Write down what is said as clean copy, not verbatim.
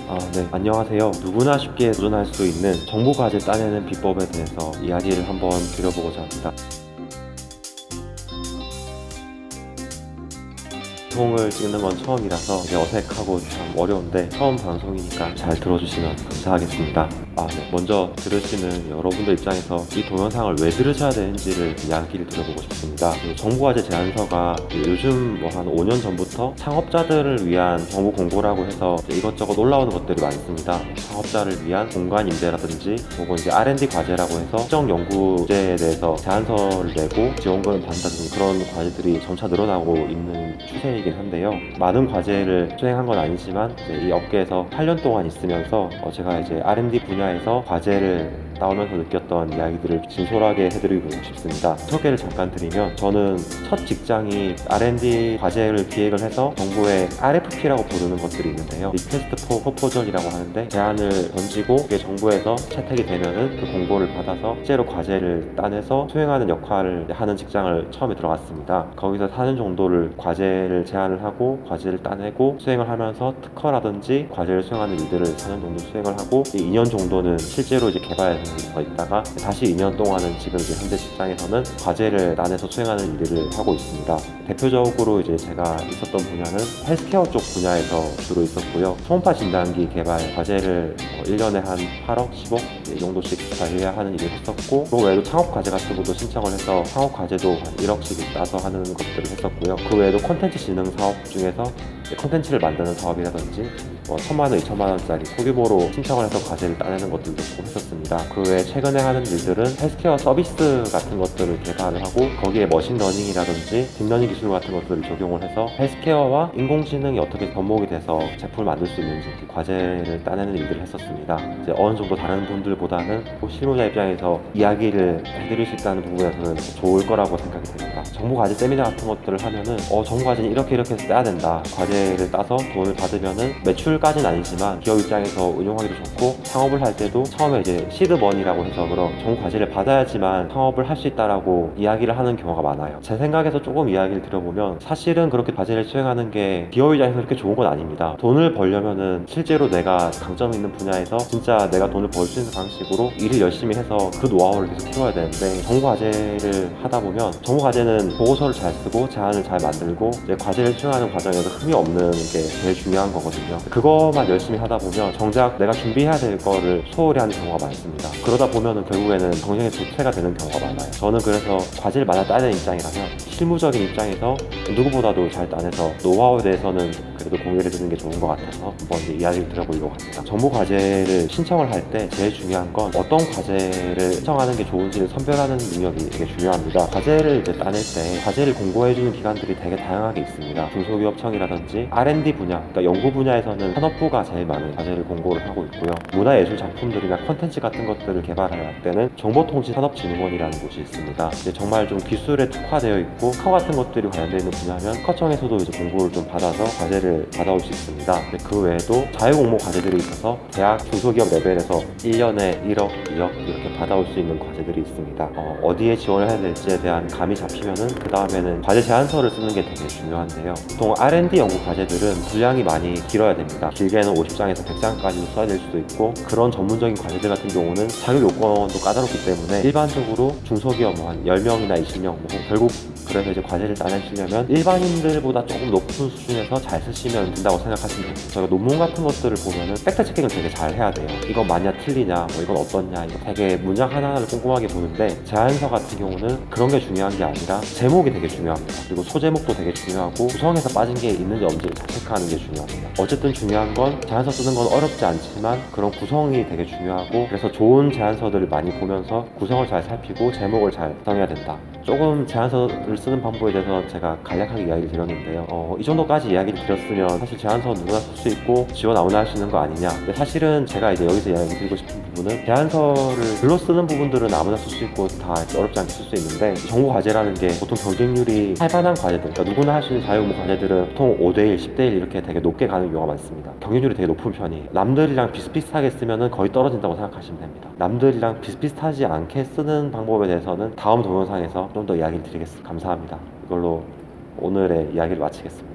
네. 안녕하세요. 누구나 쉽게 도전할 수 있는 정보 과제 따내는 비법에 대해서 이야기를 한번 드려보고자 합니다. 방송을 찍는 건 처음이라서 되게 어색하고 참 어려운데 처음 방송이니까 잘 들어주시면 감사하겠습니다. 네. 먼저 들으시는 여러분들 입장에서 이 동영상을 왜 들으셔야 되는지를 이야기를 드려보고 싶습니다. 정보과제 제안서가 요즘 한 5년 전부터 창업자들을 위한 정보 공고라고 해서 이것저것 올라오는 것들이 많습니다. 창업자를 위한 공간 임대라든지 혹은 이제 R&D 과제라고 해서 특정 연구제에 대해서 제안서를 내고 지원금을 받는다든지 그런 과제들이 점차 늘어나고 있는 추세이긴 한데요. 많은 과제를 수행한 건 아니지만 이 업계에서 8년 동안 있으면서 제가 이제 R&D 분야에서 과제를 나오면서 느꼈던 이야기들을 진솔하게 해드리고 싶습니다. 소개를 잠깐 드리면 저는 첫 직장이 R&D 과제를 기획을 해서 정부의 RFP라고 부르는 것들이 있는데요. Request for Proposal이라고 하는데 제안을 던지고 그게 정부에서 채택이 되면은 그 공고를 받아서 실제로 과제를 따내서 수행하는 역할을 하는 직장을 처음에 들어갔습니다. 거기서 4년 정도를 과제를 제안을 하고 과제를 따내고 수행을 하면서 특허라든지 과제를 수행하는 일들을 4년 정도 수행을 하고 2년 정도는 실제로 이제 개발해서 있다가 다시 2년 동안은 지금 이제 현재 직장에서는 과제를 따내서 수행하는 일들을 하고 있습니다. 대표적으로 이제 제가 있었던 분야는 헬스케어 쪽 분야에서 주로 있었고요. 초음파 진단기 개발 과제를 1년에 한 8억, 10억 이 정도씩 관리해야 하는 일을 했었고 그 외에도 창업 과제 같은 것도 신청을 해서 창업 과제도 한 1억씩 따서 하는 것들을 했었고요. 그 외에도 콘텐츠 진흥 사업 중에서 콘텐츠를 만드는 사업이라든지 1,000만 원, 2,000만 원짜리 소규모로 신청을 해서 과제를 따내는 것들도 조금 했었습니다. 그 외에 최근에 하는 일들은 헬스케어 서비스 같은 것들을 개발을 하고 거기에 머신러닝이라든지 딥러닝 기술 같은 것들을 적용을 해서 헬스케어와 인공지능이 어떻게 접목이 돼서 제품을 만들 수 있는지 과제를 따내는 일들을 했었습니다. 이제 어느 정도 다른 분들보다는 실무자 입장에서 이야기를 해드릴 수 있다는 부분에서는 좋을 거라고 생각이 됩니다. 정보 과제 세미나 같은 것들을 하면은 정보 과제는 이렇게 해서 따야 된다. 과제를 따서 돈을 받으면은 매출까지는 아니지만 기업 입장에서 운용하기도 좋고 창업을 할 때도 처음에 이제 시드머니라고 해서 그런 정보 과제를 받아야지만 창업을 할 수 있다라고 이야기를 하는 경우가 많아요. 제 생각에서 조금 이야기를 드려보면 사실은 그렇게 과제를 수행하는 게 기업 입장에서 그렇게 좋은 건 아닙니다. 돈을 벌려면은 실제로 내가 강점 있는 분야에서 진짜 내가 돈을 벌 수 있는 방식으로 일을 열심히 해서 그 노하우를 계속 키워야 되는데 정보 과제를 하다 보면 정보 과제는 보고서를 잘 쓰고 제안을 잘 만들고 이제 과제를 수행하는 과정에서 흠이 없는 게 제일 중요한 거거든요. 그거만 열심히 하다 보면 정작 내가 준비해야 될 거를 소홀히 하는 경우가 많습니다. 그러다 보면은 결국에는 경쟁의 주체가 되는 경우가 많아요. 저는 그래서 과제를 많이 따내는 입장이라면 실무적인 입장에서 누구보다도 잘 따내서 노하우에 대해서는 그래도 공유를 해주는 게 좋은 것 같아서 한번 이야기를 드려보려고 합니다. 정보 과제를 신청을 할 때 제일 중요한 건 어떤 과제를 신청하는 게 좋은지를 선별하는 능력이 되게 중요합니다. 과제를 이제 따낼 때 과제를 공고해주는 기관들이 되게 다양하게 있습니다. 중소기업청이라든지 R&D 분야, 그러니까 연구 분야에서는 산업부가 제일 많은 과제를 공고를 하고 있고요. 문화예술 작품들이나 콘텐츠 같은 것들을 개발할 때는 정보통신산업진흥원이라는 곳이 있습니다. 이제 정말 좀 기술에 특화되어 있고 특허 같은 것들이 관련되어 있는 분야면 특허청에서도 이제 공고를 좀 받아서 과제를 받아올 수 있습니다. 그 외에도 자유공모 과제들이 있어서 대학 중소기업 레벨에서 1년에 1억, 2억 이렇게 받아올 수 있는 과제들이 있습니다. 어디에 지원을 해야 될지에 대한 감이 잡히면은 그 다음에는 과제 제안서를 쓰는 게 되게 중요한데요. 보통 R&D 연구 과제들은 분량이 많이 길어야 됩니다. 길게는 50장에서 100장까지도 써야 될 수도 있고 그런 전문적인 과제들 같은 경우는 자격 요건도 까다롭기 때문에 일반적으로 중소기업 한 10명이나 20명 결국 그래서 이제 과제를 따내시려면 일반인들보다 조금 높은 수준에서 잘 쓰시면 된다고 생각하시면 됩니다. 저희가 논문 같은 것들을 보면은 팩트 체킹을 되게 잘 해야 돼요. 이건 맞냐 틀리냐 이건 어떻냐 이거 되게 문장 하나하나를 꼼꼼하게 보는데 제안서 같은 경우는 그런 게 중요한 게 아니라 제목이 되게 중요합니다. 그리고 소제목도 되게 중요하고 구성에서 빠진 게 있는지 없는지를 잘 체크하는 게 중요합니다. 어쨌든 중요한 건 제안서 쓰는 건 어렵지 않지만 그런 구성이 되게 중요하고 그래서 좋은 제안서들을 많이 보면서 구성을 잘 살피고 제목을 잘 구성해야 된다. 조금 제안서를 쓰는 방법에 대해서 제가 간략하게 이야기를 드렸는데요. 이 정도까지 이야기를 드렸으면 사실 제안서 누구나 쓸 수 있고 지원 아무나 할 수 있는 거 아니냐. 근데 사실은 제가 이제 여기서 이야기 드리고 싶은 부분은 제안서를 글로 쓰는 부분들은 아무나 쓸 수 있고 다 어렵지 않게 쓸 수 있는데 정보 과제라는 게 보통 경쟁률이 활발한 과제들, 그러니까 누구나 할 수 있는 자유공모 과제들은 보통 5대1, 10대1 이렇게 되게 높게 가는 경우가 많습니다. 경쟁률이 되게 높은 편이에요. 남들이랑 비슷비슷하게 쓰면은 거의 떨어진다고 생각하시면 됩니다. 남들이랑 비슷비슷하지 않게 쓰는 방법에 대해서는 다음 동영상에서 좀 더 이야기를 드리겠습니다. 감사합니다. 이걸로 오늘의 이야기를 마치겠습니다.